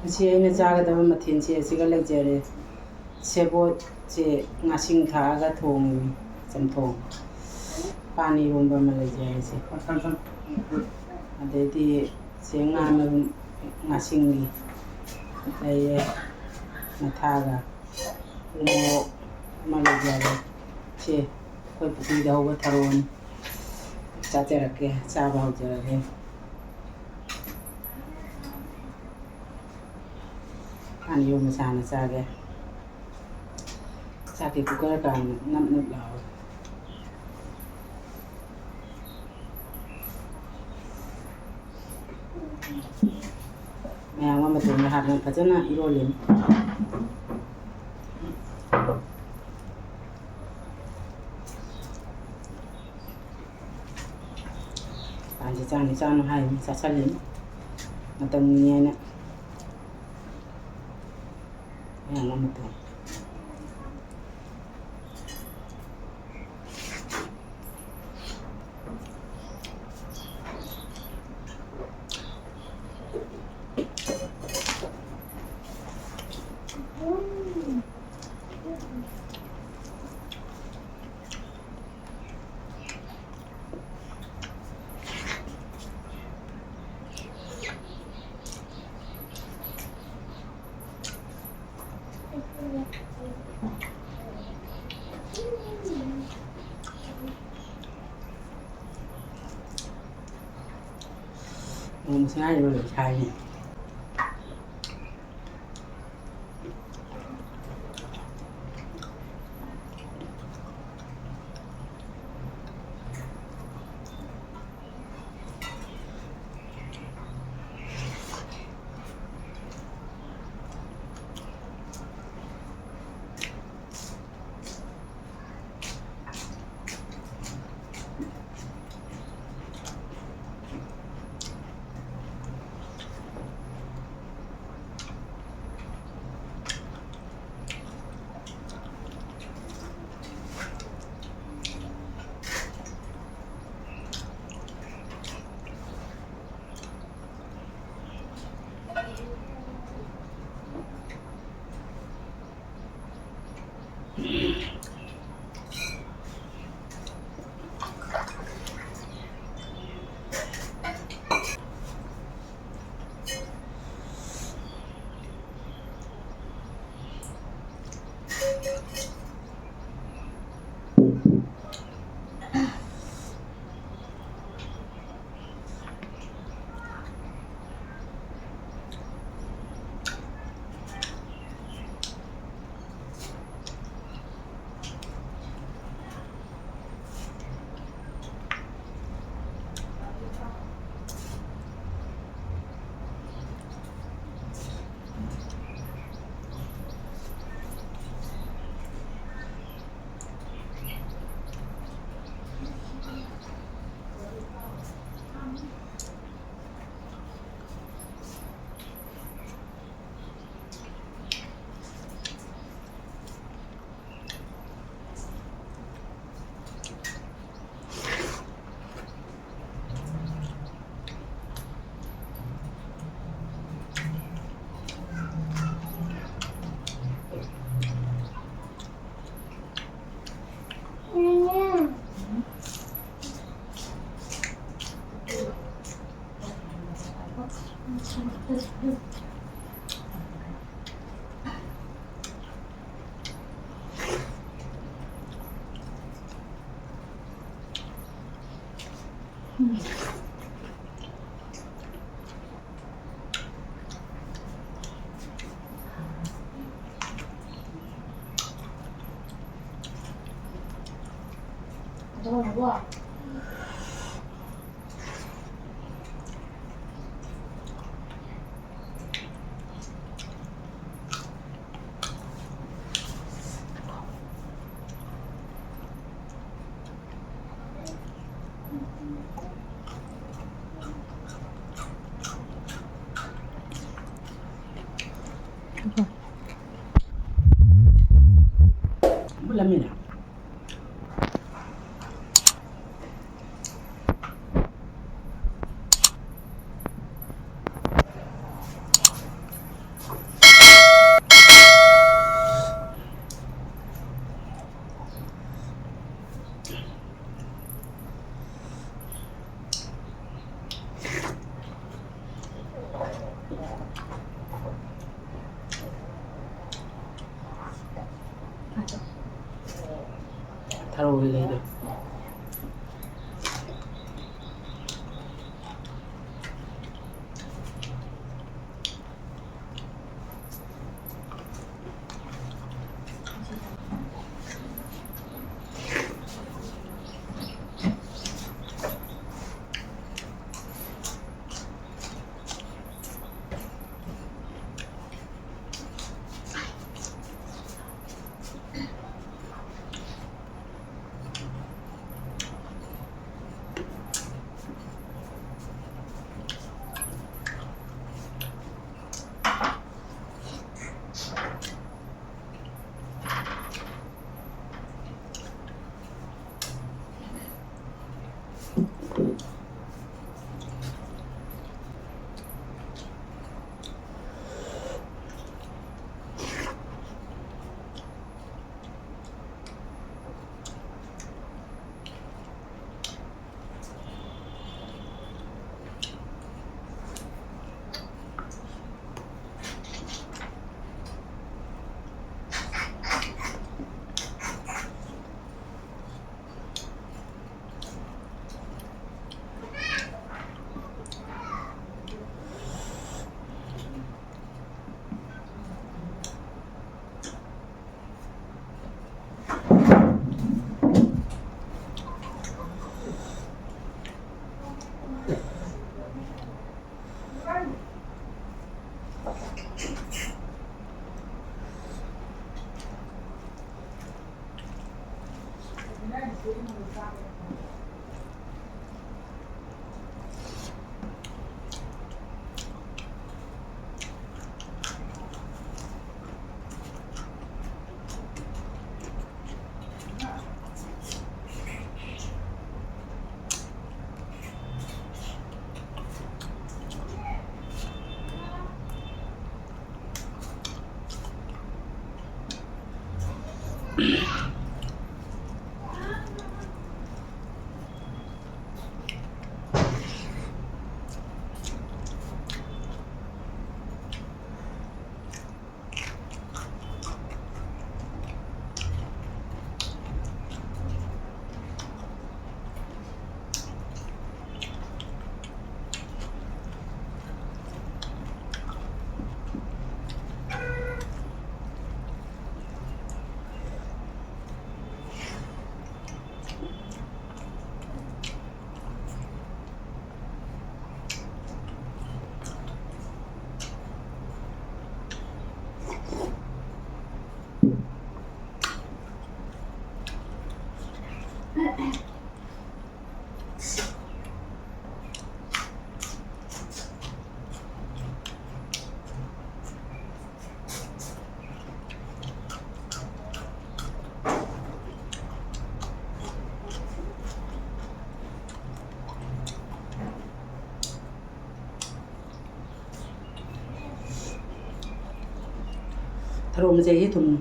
ꯉꯁꯤ ꯑꯩꯅ ꯆꯥꯒꯗꯕ ꯃꯊꯦꯜꯁꯦ ꯑꯁꯤꯒ ꯂꯩꯖꯔꯦ ꯁꯦꯕꯣꯠꯁꯦ ꯉꯥꯁꯤꯡ ꯊꯥꯛꯑꯒ ꯊꯣꯡꯉꯤ ꯆꯝꯊꯣꯡ ꯄꯥꯟ ꯏꯔꯣꯟꯕ ꯑꯃ ꯂꯩꯖꯔꯦꯁꯦ ꯑꯗꯩꯗꯤ ꯉꯥ ꯃꯔꯨꯝ ꯉꯥꯁꯤꯡꯒꯤ ꯂꯩꯔꯦ ꯃꯊꯥꯒ ꯎꯃꯣꯔꯣꯛ ꯑꯃ ꯂꯩꯖꯔꯦ ꯁꯤ ꯑꯩꯈꯣꯏ ꯄꯨꯈ꯭ꯔꯤꯗ ꯍꯧꯕ ꯊꯔꯣꯅꯤ ꯆꯥꯖꯔꯛꯀꯦ ꯆꯥꯕ ꯍꯧꯖꯔꯒꯦ ꯄꯥꯟ ꯏꯔꯣꯟꯕ ꯁꯥꯅ ꯆꯥꯒꯦ ꯆꯥꯛꯀꯤ ꯀꯨꯀꯔ ꯀꯥꯝꯅ ꯅꯞ ꯅꯞ ꯂꯥꯎꯋꯦ ꯃꯌꯥꯝ ꯑꯃ ꯃꯇꯨꯡꯗ ꯍꯥꯞꯄꯒ ꯐꯖꯅ ꯏꯔꯣꯜꯂꯤꯅꯤ ꯄꯥꯟꯁꯤ ꯆꯥꯅꯤ ꯆꯥꯅꯨ ꯍꯥꯏꯅꯤ ꯆꯥꯁꯤꯜꯂꯤꯅꯤ ꯃꯇꯝꯒꯤꯅꯦꯅ ꯃꯌꯥꯝ ꯑꯃ ꯇꯧ Saya juga saya. Wah. Belum ini. ꯊꯔꯣ ꯀꯩꯀꯩꯗꯣ thằng rôm dây thùng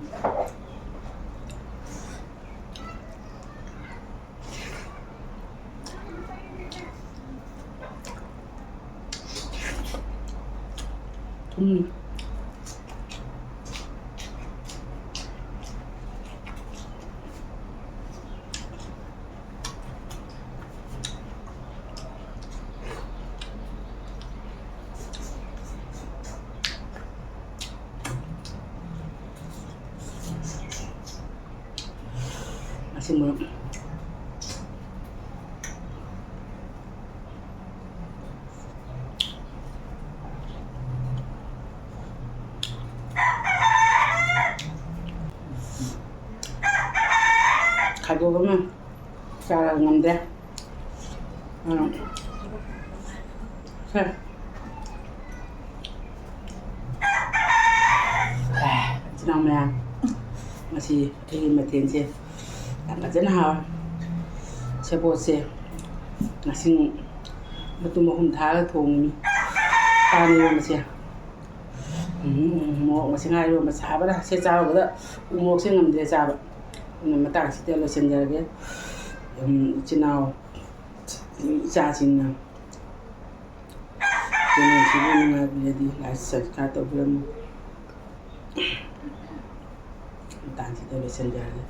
xin mời 가지고 가면 잘하는데 자 지나면 masih matin tangga jenah sebose ngasing betul thả thùng pani masih mo masih ngai lo masih apa dah saya tahu betul umur saya ngam dia tahu nama tak kita lo sendiri ke jenau jajin jadi sini nak jadi license kata belum tak kita lo sendiri